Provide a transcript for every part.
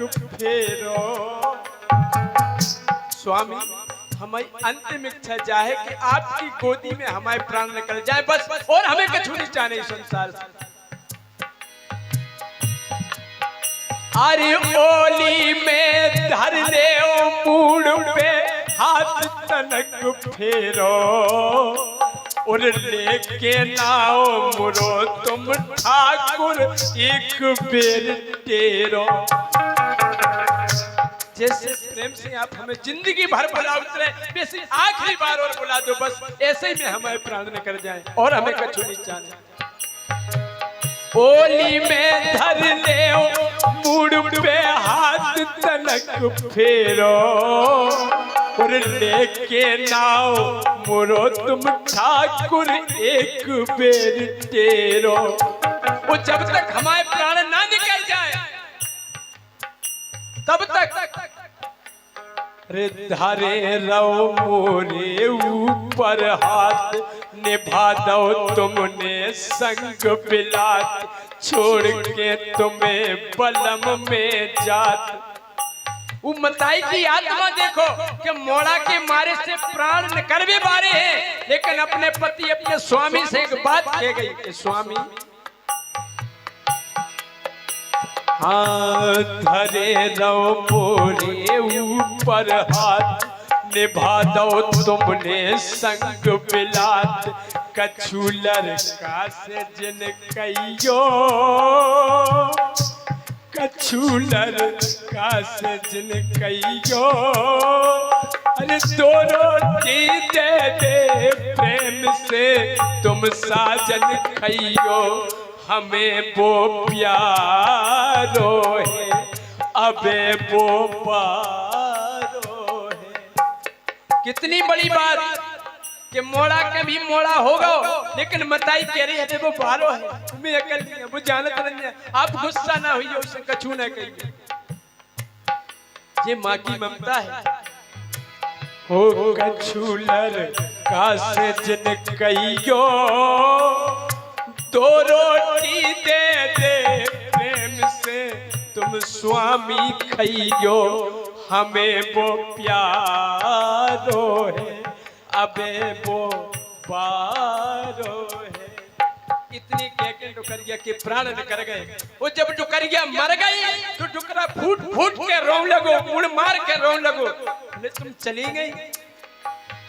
फेरो। स्वामी हमारी अंतिम इच्छा जाए कि आपकी गोदी में हमारे प्राण निकल जाए बस, और हमें कछु नहीं चाहे संसार से। अरे ओली में धर ले मूड़ पे हाथ तनक फेरो, और लेके नाओ मुरो तुम ठाकुर एक बेर टेरो। जैसे प्रेम से आप हमें जिंदगी भर बुला उतरे, वैसे आखिरी बार और बुला दो बस, ऐसे ही में हमारे प्राण निकल जाएं और हमें कछु नहीं चाहना। ओली में धर ले मूड़ पे हाथ तनक फेरो, और लेके नाओ मुरो तुम ठाकुर एक बेर टेरो। वो जब तक हमारे प्राण ना निकल जाए तब तक रे धारे रहो मोरे ऊपर हाथ, निभा दो तुमने संग बिलात, छोड़ के तुम्हें बलम में जात। वो मताई की आत्मा देखो कि मोड़ा के मारे से प्राण निकल भी बारे हैं, लेकिन अपने पति अपने स्वामी से एक बात कह गई कि स्वामी हाँ धरे रहो मोरे ऊपर हाथ, निभा दो तुमने संग बिलात, कछु लड़का से जिन कहियो, कछु लड़का से जिन कहियो, अरे दो रोटी दे दे प्रेम से तुम साजन खइयो, हमें वो प्यारो है अबे वो पारो है। कितनी बड़ी बात कि मोड़ा कभी मोड़ा होगा, लेकिन मताई कह रही है वो पारो है, तुम्हें अकल नहीं है, वो जानत नहीं है। आप गुस्सा ना हुई उसे कछु ना कहिए, ये माँ की ममता है। हो कछु लड़का से जिन कहियो, दो रोटी दे दे प्रेम से तुम स्वामी खइयो, हमें वो प्यारो है अबे वो पारो है। इतनी कह के डुकरिया के प्राण निकल गए। वो जब डुकरिया मर गई तो डुकरा फूट फूट के रोने लगो, मुड़ मार के रोने लगो, तुम चली गई,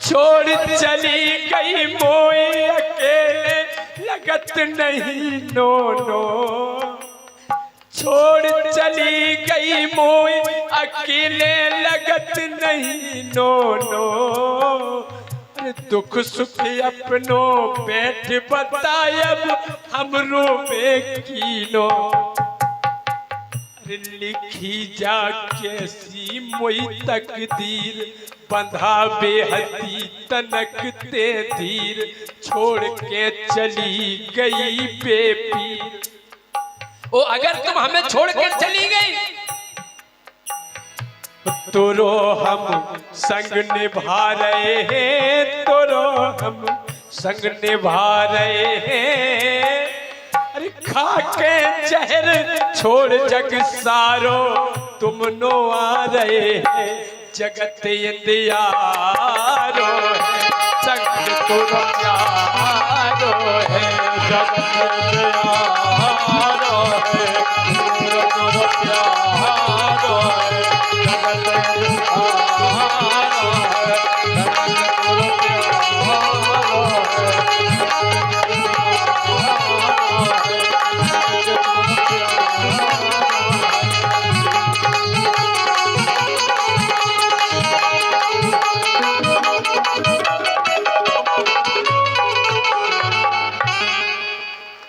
छोड़ चली गई मोए अकेले, लगत नहीं नो नो, छोड़ चली गई मोए अकेले, लगत नहीं नो नो। दुख सुख अपनो बैठ बतायब हमरो में कीनो, लिखी जा कैसी मोई तकदीर, बंधा बेहदी तनक ते धीर, छोड़ के चली गई बेपीर। ओ अगर तुम हमें छोड़ के चली गई तोरो हम संग निभा रहे हैं, तोरो हम संग निभा रहे हैं, अरे खा के जहर छोड़ जग सारो तुम नो आ रहे हैं, जगत इंदियारो है संग तोरो प्यारो है, जगत इंदियारो है तोरो प्यारो है, जगत इंदियारो है।